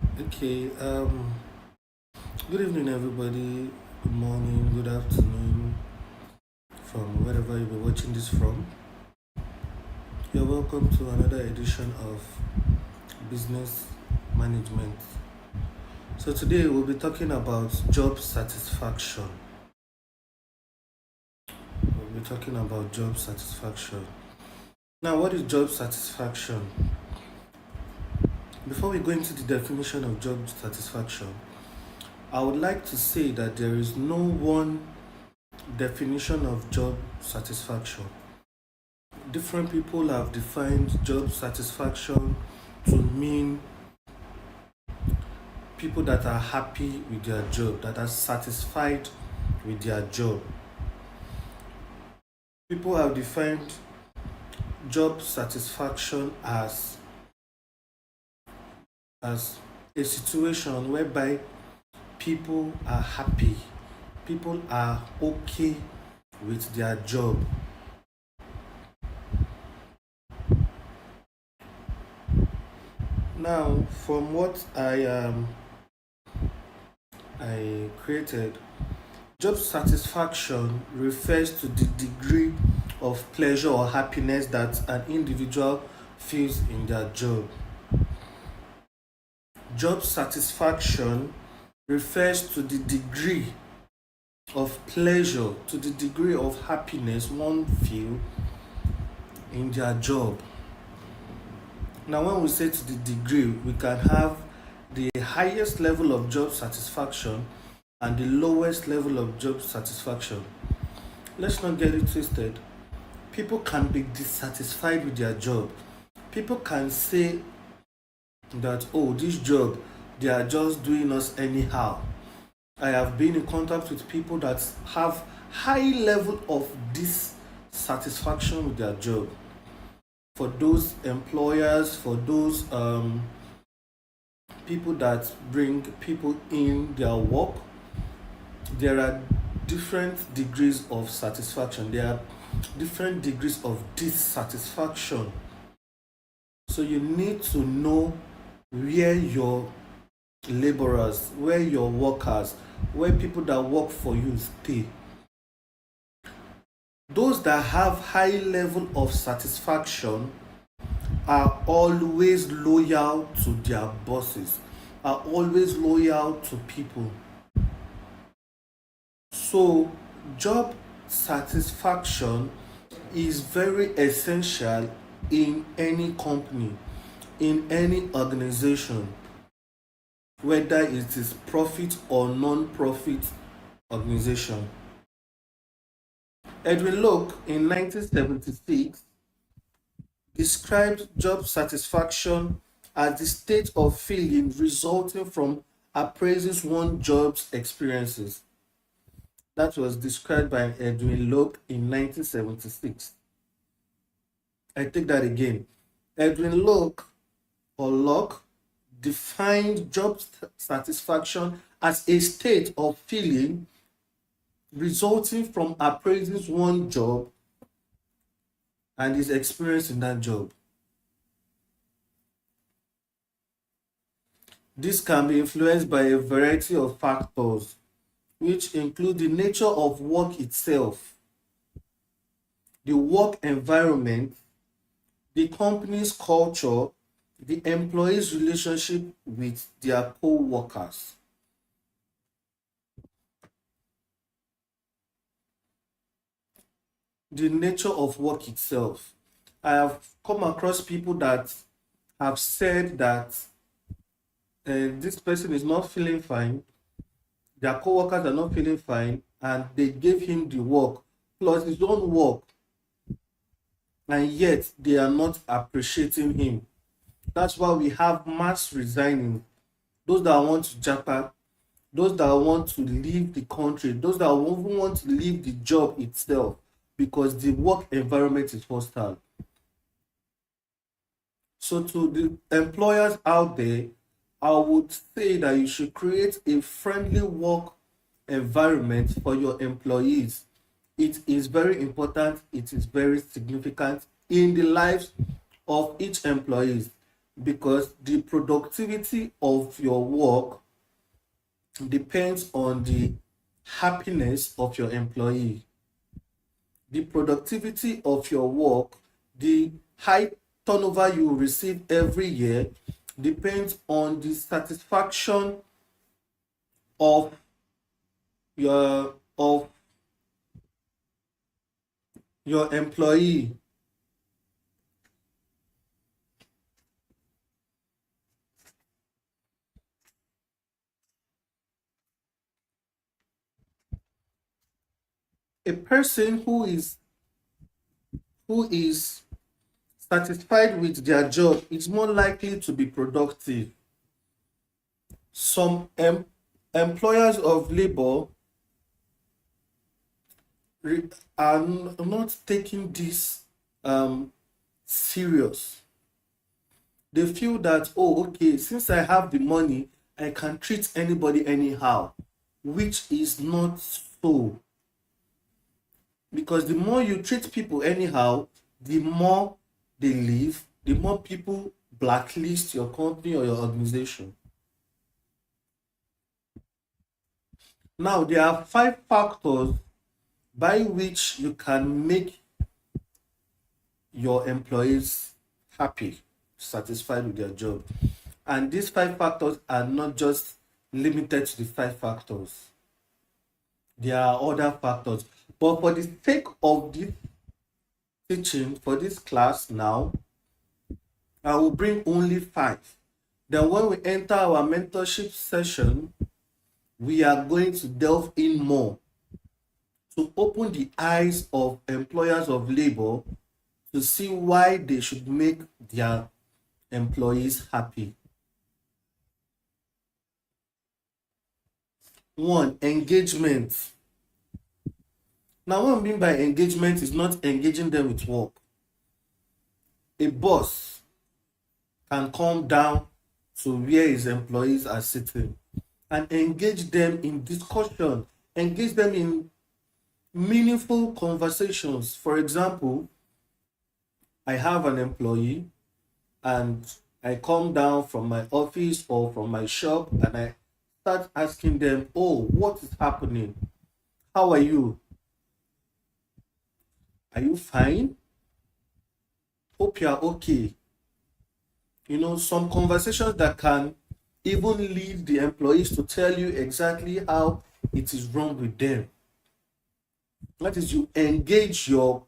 Okay, good evening, everybody. Good morning, good afternoon, from wherever you'll be watching this from. You're welcome to another edition of Business Management. So, today we'll be talking about job satisfaction. We'll be talking about job satisfaction. Now, what is job satisfaction? Before we go into the definition of job satisfaction, I would like to say that there is no one definition of job satisfaction. Different people have defined job satisfaction to mean people that are happy with their job, that are satisfied with their job. People have defined job satisfaction as a situation whereby people are happy, people are okay with their job. Now, from what I created, job satisfaction refers to the degree of pleasure or happiness that an individual feels in their job. Job satisfaction refers to the degree of pleasure, to the degree of happiness one feel in their job. Now, when we say to the degree, we can have the highest level of job satisfaction and the lowest level of job satisfaction. Let's not get it twisted. People can be dissatisfied with their job. People can say that, oh, this job, they are just doing us anyhow. I have been in contact with people that have high level of dissatisfaction with their job. For those employers, for those people that bring people in their work, there are different degrees of satisfaction. There are different degrees of dissatisfaction. So you need to know where your laborers, where your workers, where people that work for you stay. Those that have high level of satisfaction are always loyal to their bosses, are always loyal to people. So, job satisfaction is very essential in any company, in any organization, whether it is profit or non-profit organization. Edwin Locke in 1976 described job satisfaction as the state of feeling resulting from appraising one's job's experiences. That was described by Edwin Locke in 1976. I take that again. Edwin Locke or Locke defined job satisfaction as a state of feeling resulting from appraising one job and his experience in that job. This can be influenced by a variety of factors, which include the nature of work itself, the work environment, the company's culture, the employee's relationship with their co-workers. The nature of work itself. I have come across people that have said that this person is not feeling fine, their co-workers are not feeling fine, and they gave him the work plus his own work, and yet they are not appreciating him. That's why we have mass resigning. Those that want to japa, those that want to leave the country, those that even want to leave the job itself because the work environment is hostile. So, to the employers out there, I would say that you should create a friendly work environment for your employees. It is very important, it is very significant in the lives of each employee. because the productivity of your work depends on the happiness of your employee. The productivity of your work, the high turnover you receive every year depends on the satisfaction of of your employee. A person who is satisfied with their job is more likely to be productive. Some employers of labor re- are not taking this serious. They feel that, oh, okay, since I have the money, I can treat anybody anyhow, which is not so. Because the more you treat people anyhow, the more they leave, the more people blacklist your company or your organization. Now, there are 5 factors by which you can make your employees happy, satisfied with their job. And these 5 factors are not just limited to the 5 factors, there are other factors. But for the sake of this teaching, for this class now, I will bring only 5. Then, when we enter our mentorship session, we are going to delve in more to open the eyes of employers of labor to see why they should make their employees happy. One, engagement. Now, what I mean by engagement is not engaging them with work. A boss can come down to where his employees are sitting and engage them in discussion, engage them in meaningful conversations. For example, I have an employee and I come down from my office or from my shop and I start asking them, oh, what is happening? How are you? Are you fine? Hope you are okay. Some conversations that can even lead the employees to tell you exactly how it is wrong with them. That is, you engage your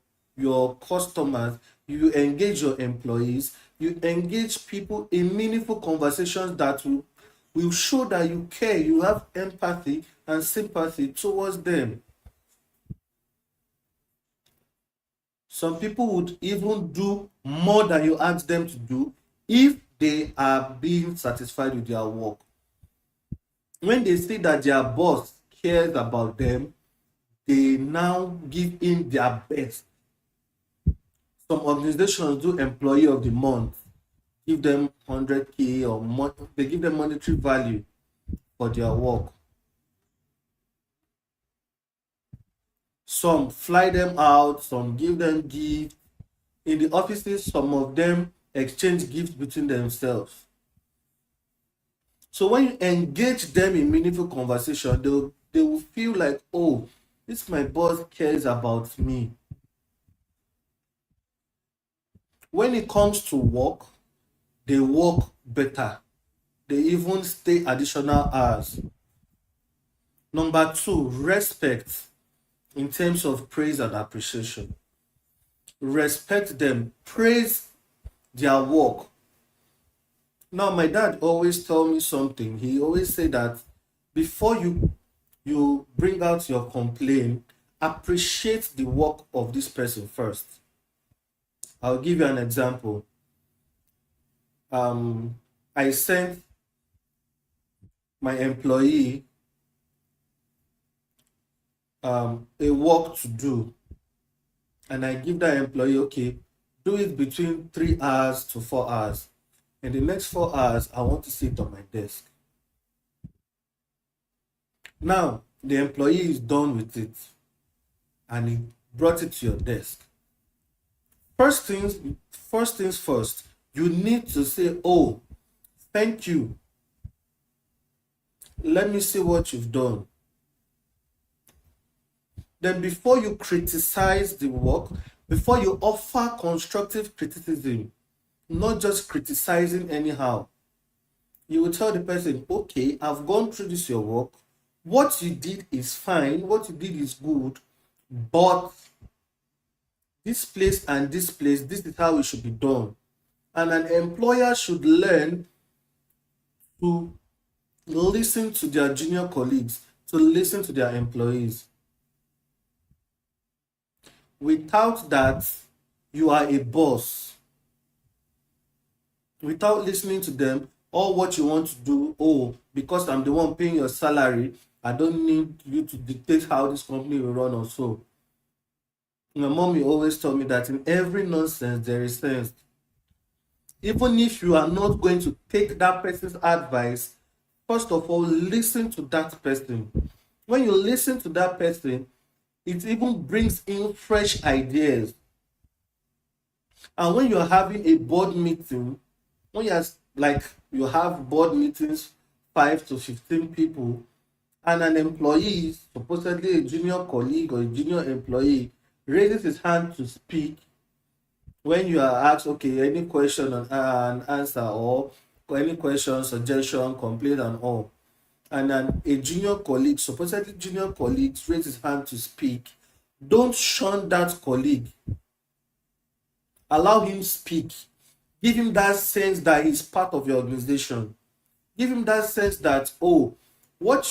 customers, you engage your employees, you engage people in meaningful conversations that will show that you care, you have empathy and sympathy towards them. Some people would even do more than you ask them to do if they are being satisfied with their work. When they see that their boss cares about them, they now give in their best. Some organizations do employee of the month, give them 100K or more, they give them monetary value for their work. Some fly them out, some give them gifts. In the offices, some of them exchange gifts between themselves. So when you engage them in meaningful conversation, they will feel like, oh, this my boss cares about me. When it comes to work, they work better. They even stay additional hours. Number 2, respect in terms of praise and appreciation. Respect them, praise their work. Now, my dad always tell me something. He always say that before you bring out your complaint, appreciate the work of this person first. I'll give you an example. I sent my employee a work to do, and I give that employee, okay, do it between 3 hours to 4 hours. In the next 4 hours, I want to sit on my desk. Now, the employee is done with it and he brought it to your desk. First things first, You need to say, oh, thank you. Let me see what you've done. Then before you criticize the work, before you offer constructive criticism, not just criticizing anyhow, you will tell the person, okay, I've gone through this your work. What you did is fine, what you did is good, but this place and this place, this is how it should be done. And an employer should learn to listen to their junior colleagues, to listen to their employees. Without that, you are a boss. Without listening to them, all what you want to do, oh, because I'm the one paying your salary, I don't need you to dictate how this company will run or so. My mommy always told me that in every nonsense there is sense. Even if you are not going to take that person's advice, first of all, listen to that person. When you listen to that person, it even brings in fresh ideas. And when you're having a board meeting, when you're like you have board meetings, 5 to 15 people, and an employee, supposedly a junior colleague or a junior employee, raises his hand to speak, when you are asked, okay, any question and answer, or any question, suggestion, complaint, and all, and then a junior colleague, supposedly junior colleague, raises his hand to speak, don't shun that colleague. Allow him speak. Give him that sense that he's part of your organization. Give him that sense that, oh, what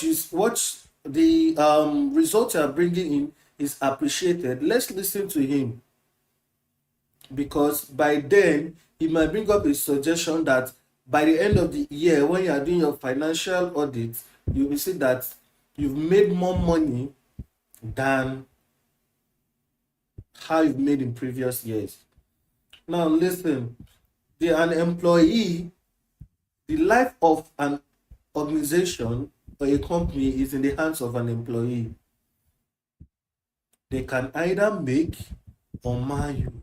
the result you are bringing in is appreciated. Let's listen to him, because by then he might bring up a suggestion that by the end of the year, when you are doing your financial audit, you will see that you've made more money than how you've made in previous years. Now listen, an employee, the life of an organization or a company is in the hands of an employee. They can either make or mar you.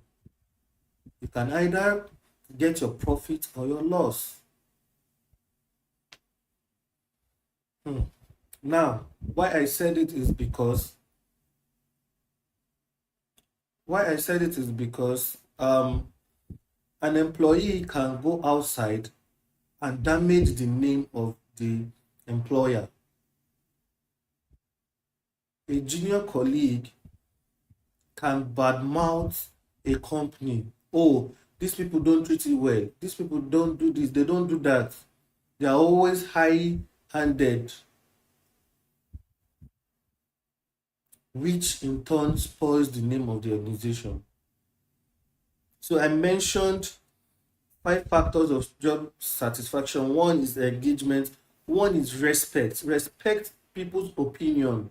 You can either get your profit or your loss. Now, why I said it is because an employee can go outside and damage the name of the employer. A junior colleague can badmouth a company. Oh, these people don't treat you well. These people don't do this. They don't do that. They are always high-handed, which in turn spoils the name of the organization. So I mentioned 5 factors of job satisfaction. One is engagement. One is respect. Respect people's opinion.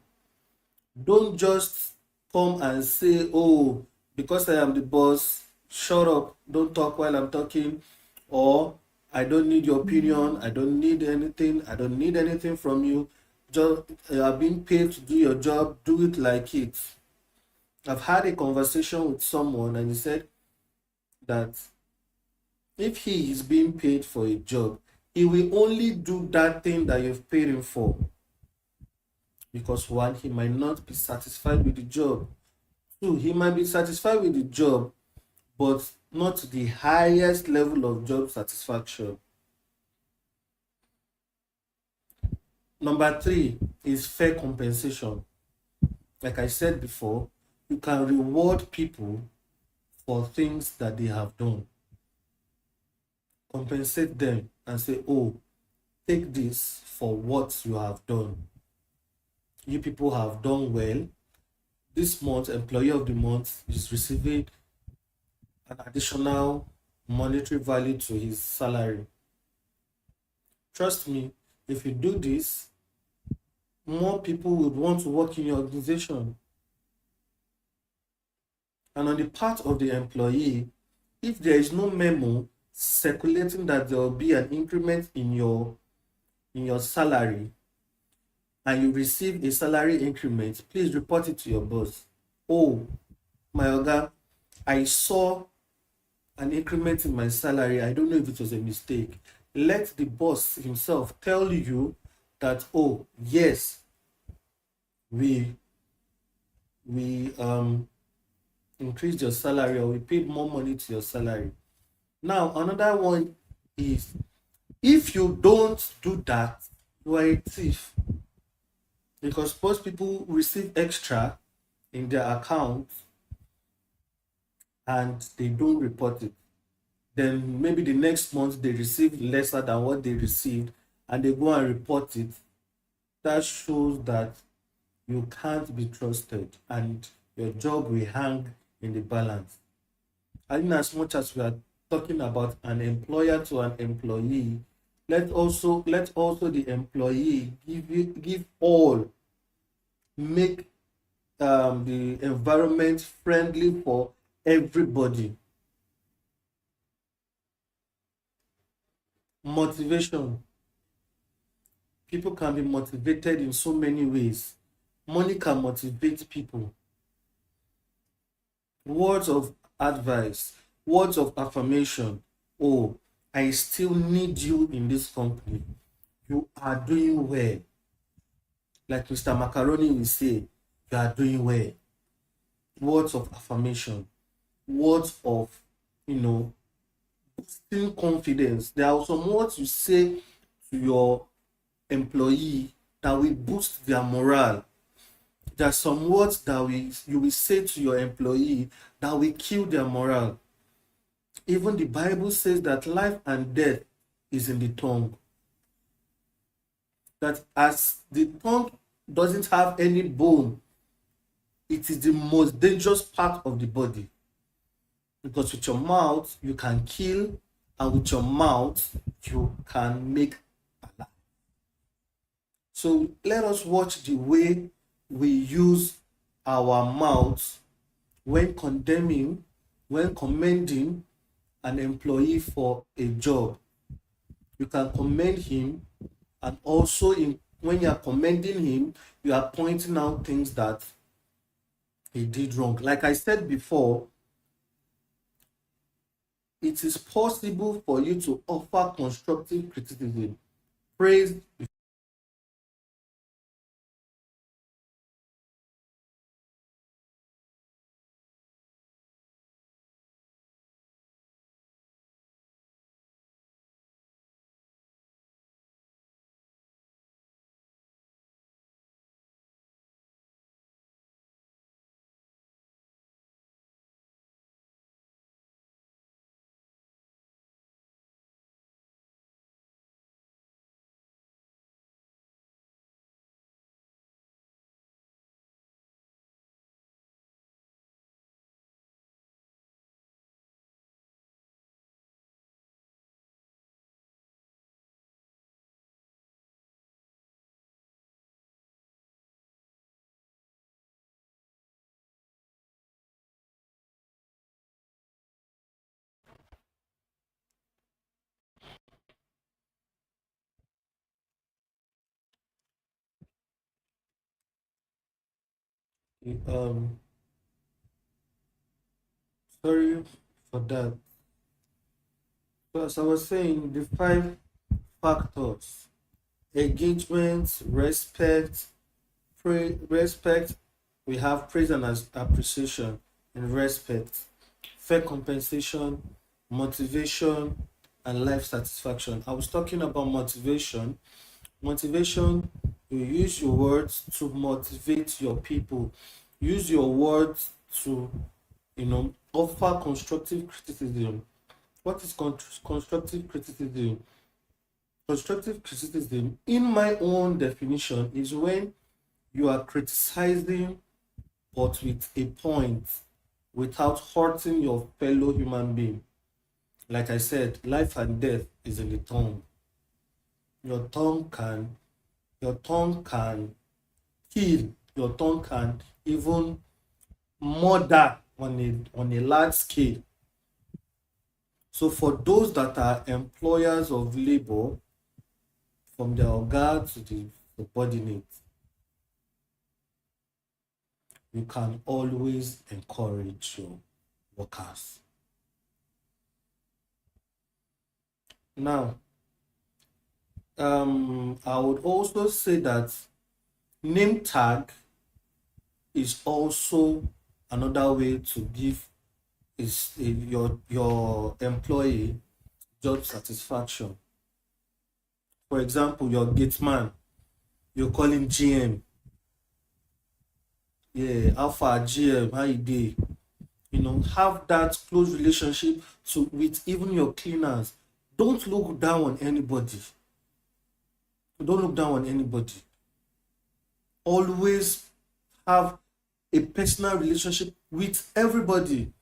Don't just come and say, oh, because I am the boss, shut up, don't talk while I'm talking, or I don't need your opinion, I don't need anything from you. Just you are being paid to do your job, do it like it. I've had a conversation with someone and he said that if he is being paid for a job, he will only do that thing that you've paid him for. Because one, he might not be satisfied with the job. Two, he might be satisfied with the job, but not to the highest level of job satisfaction. Number 3 is fair compensation. Like I said before, you can reward people for things that they have done. Compensate them and say, oh, take this for what you have done. You people have done well. This month, employee of the month is receiving an additional monetary value to his salary. Trust me, if you do this, more people would want to work in your organization. And on the part of the employee, if there is no memo circulating that there will be an increment in your salary, and you receive a salary increment, please report it to your boss. Oh, my oga, I saw an increment in my salary, I don't know if it was a mistake. Let the boss himself tell you that, oh, yes, we we increased your salary, or we paid more money to your salary. Now, another one is, if you don't do that, you are a thief. Because most people receive extra in their account and they don't report it. Then maybe the next month they receive lesser than what they received and they go and report it. That shows that you can't be trusted and your job will hang in the balance. And in as much as we are talking about an employer to an employee, let also the employee give all, make the environment friendly for everybody. Motivation. People can be motivated in so many ways. Money can motivate people. Words of advice, words of affirmation. Oh, I still need you in this company. You are doing well. Like Mr. Macaroni will say, you are doing well. Words of affirmation, words of, you know, still confidence. There are some words you say to your employee that will boost their morale. There are some words that you will say to your employee that will kill their morale. Even the Bible says that life and death is in the tongue. That as the tongue doesn't have any bone, it is the most dangerous part of the body. Because with your mouth, you can kill, and with your mouth, you can make alive. So let us watch the way we use our mouths when condemning, when commending an employee for a job. You can commend him, and also when you are commending him, you are pointing out things that he did wrong. Like I said before, it is possible for you to offer constructive criticism. Praise. Um, Sorry for that. So as I was saying, the 5 factors: engagement, respect, respect. We have praise and appreciation and respect, fair compensation, motivation, and life satisfaction. I was talking about motivation. Motivation, you use your words to motivate your people. Use your words to, offer constructive criticism. What is constructive criticism? Constructive criticism, in my own definition, is when you are criticizing but with a point, without hurting your fellow human being. Like I said, life and death is in the tongue. Your tongue can your tongue can kill, your tongue can even murder on a large scale. So for those that are employers of labor, from the oga to the subordinate, you can always encourage your workers. Now, I would also say that name tag is also another way to give your employee job satisfaction. For example, your gate man, you call him GM. Yeah, how far GM, how you dey? Have that close relationship with even your cleaners. Don't look down on anybody. Don't look down on anybody. Always have a personal relationship with everybody,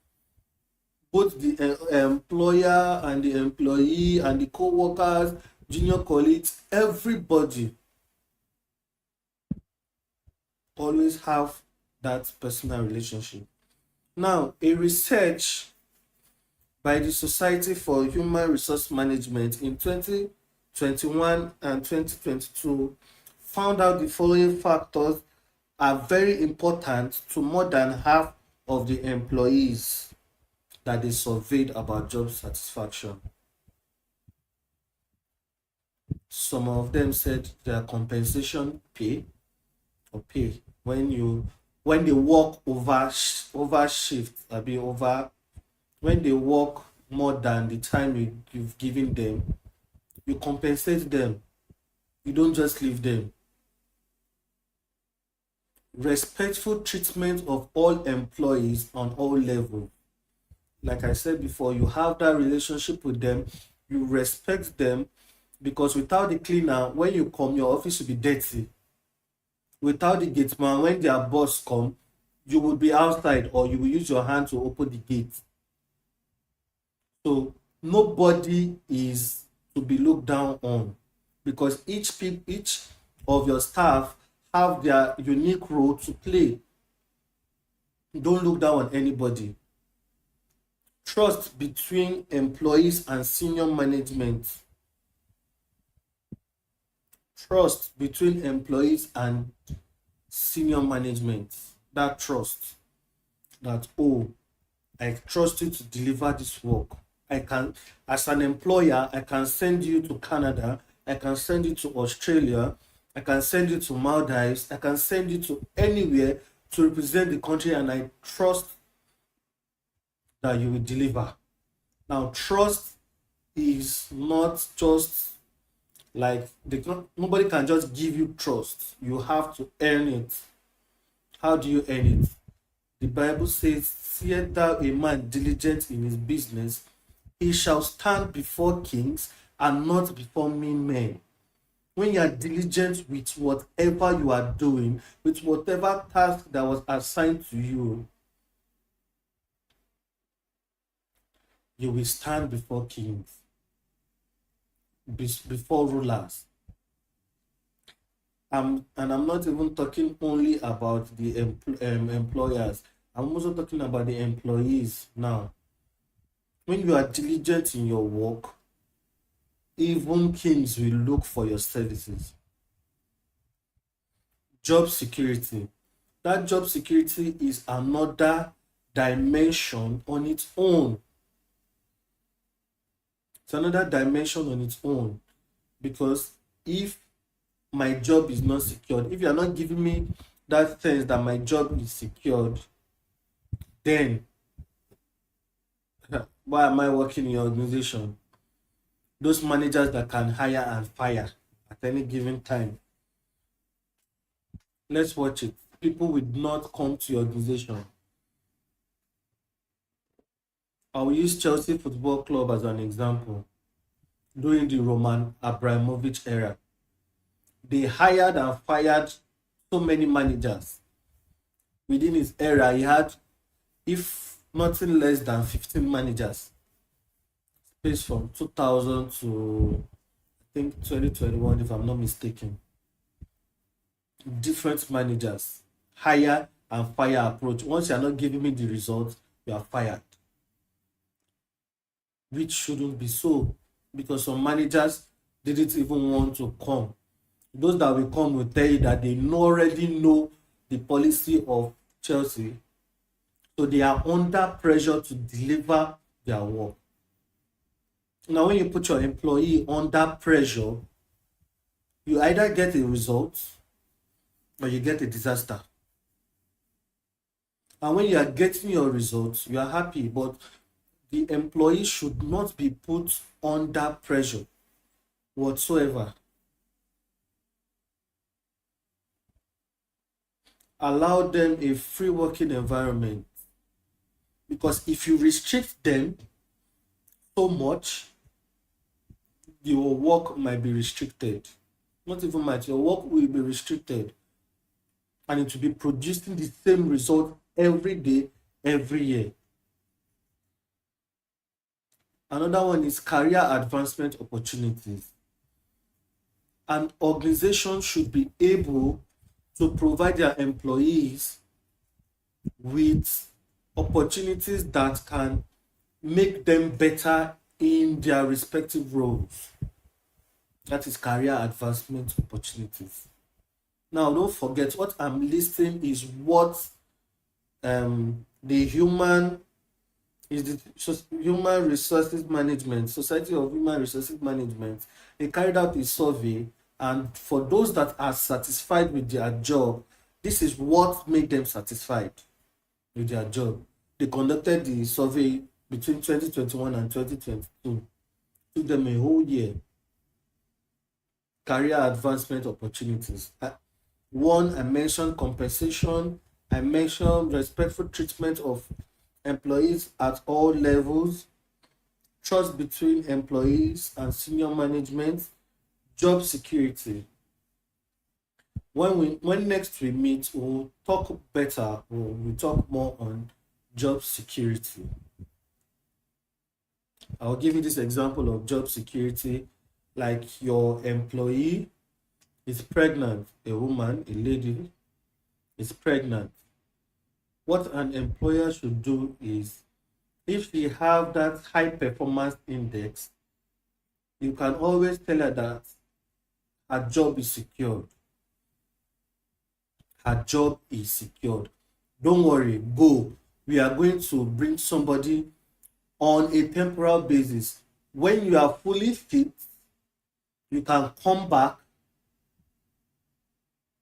both the employer and the employee and the co-workers, junior colleagues, everybody. Always have that personal relationship. Now, a research by the Society for Human Resource Management in 2021 and 2022 found out the following factors are very important to more than half of the employees that they surveyed about job satisfaction. Some of them said their compensation pay or pay when they work over shift, I mean over when they work more than the time you've given them, you compensate them. You don't just leave them. Respectful treatment of all employees on all levels. Like I said before, you have that relationship with them, you respect them, because without the cleaner, when you come, your office will be dirty. Without the gate man, when their boss come, you will be outside or you will use your hand to open the gate. So nobody is to be looked down on, because each of your staff have their unique role to play. Don't look down on anybody. Trust between employees and senior management. Trust between employees and senior management. That trust, that, oh, I trust you to deliver this work. I can, as an employer, I can send you to Canada, I can send you to Australia, I can send you to Maldives, I can send you to anywhere to represent the country, and I trust that you will deliver. Now, trust is not just like nobody can just give you trust. You have to earn it. How do you earn it? The Bible says, "Seest thou a man diligent in his business, he shall stand before kings and not before mean men." When you are diligent with whatever you are doing, with whatever task that was assigned to you, you will stand before kings, before rulers. And I'm not even talking only about the employers. I'm also talking about the employees now. When you are diligent in your work, even kings will look for your services. Job security. That job security is another dimension on its own. It's another dimension on its own, because if my job is not secured, if you are not giving me that sense that my job is secured, then why am I working in your organization? Those managers that can hire and fire at any given time. Let's watch it. People would not come to your organization. I will use Chelsea Football Club as an example. During the Roman Abramovich era, they hired and fired so many managers. Within his era, he had, if nothing less than 15 managers. Space from 2000 to I think 2021, if I'm not mistaken. Different managers, hire and fire approach. Once you are not giving me the results, you are fired. Which shouldn't be so, because some managers didn't even want to come. Those that will come will tell you that they already know the policy of Chelsea, so they are under pressure to deliver their work. Now, when you put your employee under pressure, you either get a result or you get a disaster. And when you are getting your results, you are happy, but the employee should not be put under pressure whatsoever. Allow them a free working environment, because if you restrict them so much, your work might be restricted. Not even might, your work will be restricted, and it will be producing the same result every day, every year. Another one is career advancement opportunities. An organization should be able to provide their employees with opportunities that can make them better in their respective roles. That is career advancement opportunities. Now, don't forget, what I'm listing is what the Human Resources Management, Society of Human Resources Management, they carried out a survey, and for those that are satisfied with their job, this is what made them satisfied with their job. They conducted the survey between 2021 and 2022. Took them a whole year. Career advancement opportunities. One, I mentioned compensation. I mentioned respectful treatment of employees at all levels, trust between employees and senior management, job security. When next we meet, we'll talk better, we'll talk more on job security. I'll give you this example of job security. Like, your employee is pregnant, a woman, a lady is pregnant. What an employer should do is, if she have that high performance index, you can always tell her that her job is secured. Her job is secured. Don't worry, go. We are going to bring somebody on a temporal basis. When you are fully fit, you can come back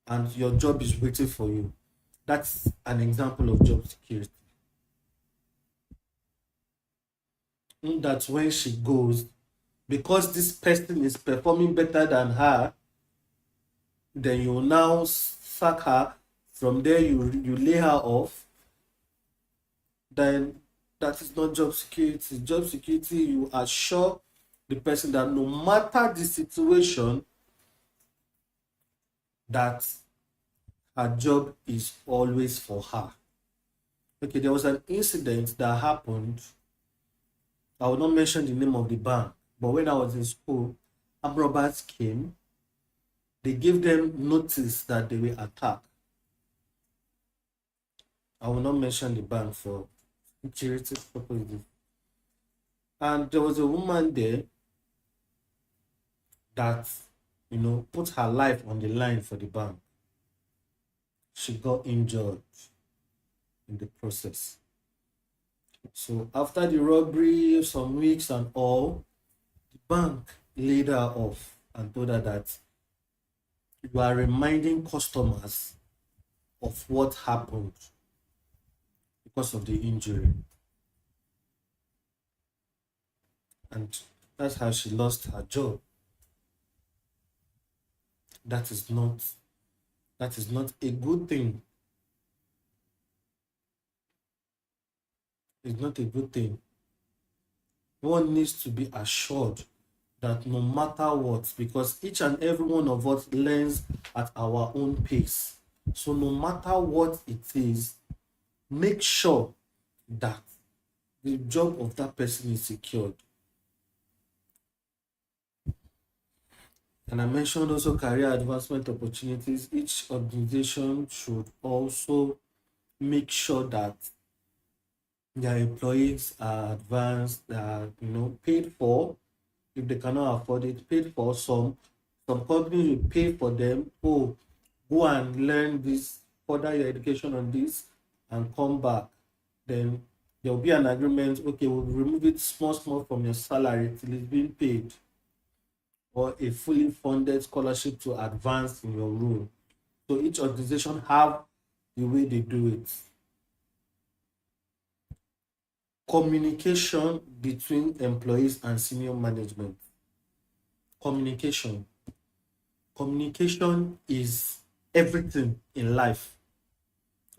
and your job is waiting for you. That's an example of job security. That when she goes, because this person is performing better than her, then you now sack her. From there, you lay her off. Then that is not job security. Job security, you assure the person that no matter the situation, that her job is always for her. Okay, there was an incident that happened. I will not mention the name of the bank, but when I was in school, armed robbers came. They gave them notice that they will attack. I will not mention the bank for security purposes. And there was a woman there that, put her life on the line for the bank. She got injured in the process. So after the robbery, some weeks and all, the bank laid her off and told her that you are reminding customers of what happened because of the injury. And that's how she lost her job. That is not a good thing. It's not a good thing. One needs to be assured that no matter what, because each and every one of us learns at our own pace. So no matter what it is, make sure that the job of that person is secured. And I mentioned also career advancement opportunities. Each organization should also make sure that their employees are advanced, they are paid for. If they cannot afford it, paid for. Some companies will pay for them. Oh, go and learn this, further your education on this, and come back. Then There will be an agreement, okay, we'll remove it small, small from your salary till it's being paid, or a fully funded scholarship to advance in your role. So each organization have the way they do it. Communication between employees and senior management. Communication. Communication is everything in life.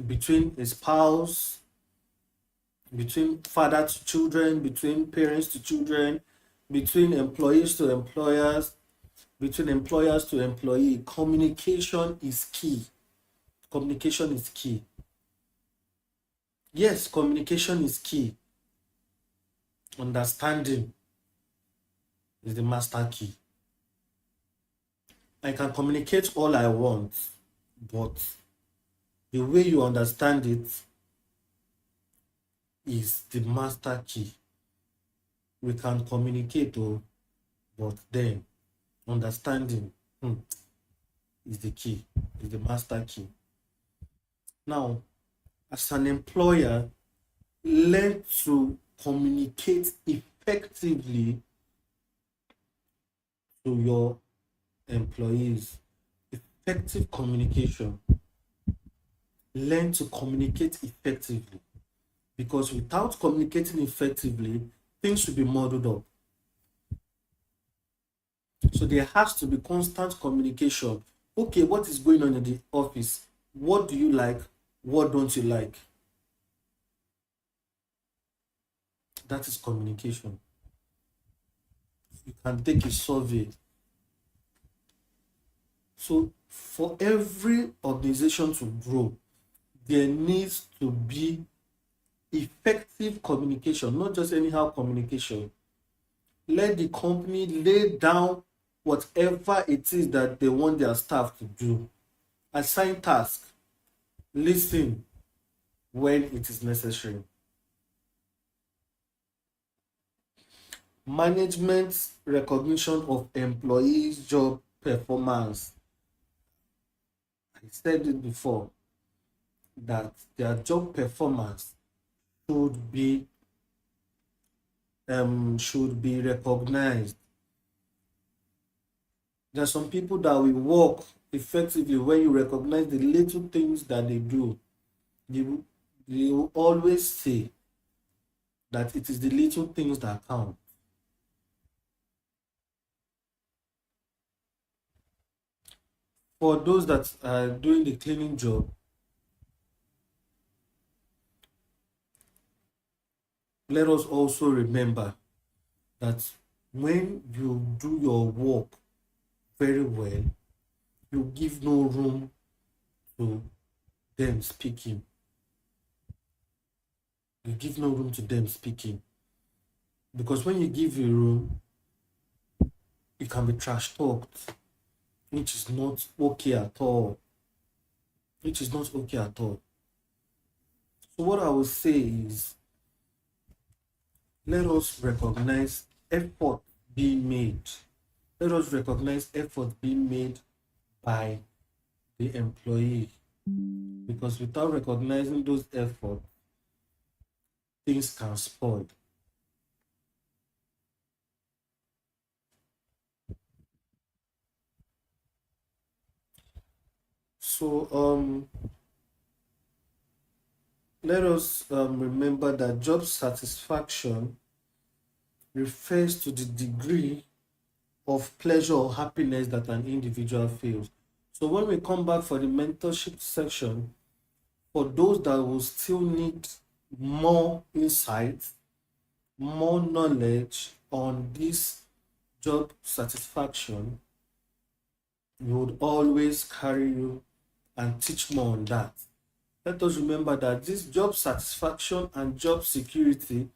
Between a spouse, between father to children, between parents to children, between employees to employers, between employers to employee. Communication is key. Communication is key. Yes, communication is key. Understanding is the master key. I can communicate all I want, but the way you understand it is the master key. We can communicate, oh, but then understanding is the key, is the master key. Now, as an employer, learn to communicate effectively to your employees. Effective communication. Learn to communicate effectively, because without communicating effectively, things will be muddled up. So there has to be constant communication. Okay, what is going on in the office? What do you like? What don't you like? That is communication. You can take a survey. So for every organization to grow, there needs to be effective communication, not just anyhow communication. Let the company lay down whatever it is that they want their staff to do. Assign tasks. Listen when it is necessary. Management recognition of employees' job performance. I said it before that their job performance should be recognized. There are some people that will work effectively when you recognize the little things that they do. They will always say that it is the little things that count. For those that are doing the cleaning job, let us also remember that when you do your work very well, you give no room to them speaking. You give no room to them speaking. Because when you give a room, it can be trash talked, which is not okay at all. Which is not okay at all. So what I would say is, let us recognize effort being made. Let us recognize effort being made by the employee. Because without recognizing those efforts, things can spoil. So let us remember that job satisfaction refers to the degree of pleasure or happiness that an individual feels. So when we come back for the mentorship section, for those that will still need more insight, more knowledge on this job satisfaction, we would always carry you and teach more on that. Let us remember that this job satisfaction and job security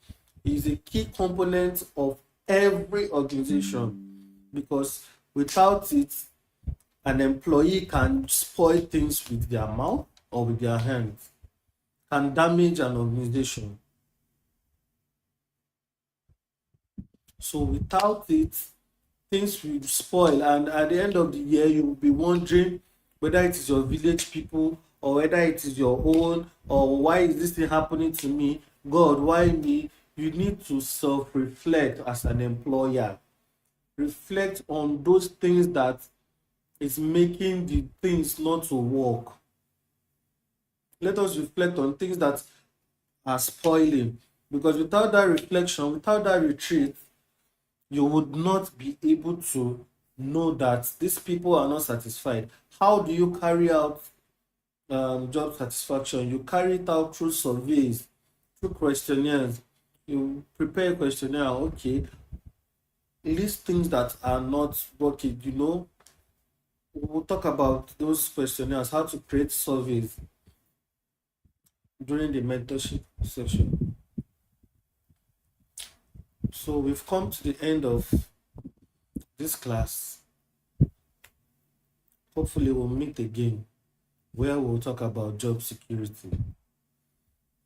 is a key component of every organization, because without it, an employee can spoil things with their mouth or with their hands, can damage an organization. So without it, things will spoil, and at the end of the year, you will be wondering whether it is your village people or whether it is your own, or why is this thing happening to me. God, why me? You need to self-reflect as an employer. Reflect on those things that is making the things not to work. Let us reflect on things that are spoiling. Because without that reflection, without that retreat, you would not be able to know that these people are not satisfied. How do you carry out job satisfaction? You carry it out through surveys, through questionnaires. You prepare a questionnaire. Okay, list things that are not working. We'll talk about those questionnaires, how to create surveys during the mentorship session. So we've come to the end of this class. Hopefully, we'll meet again where we'll talk about job security.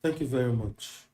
Thank you very much.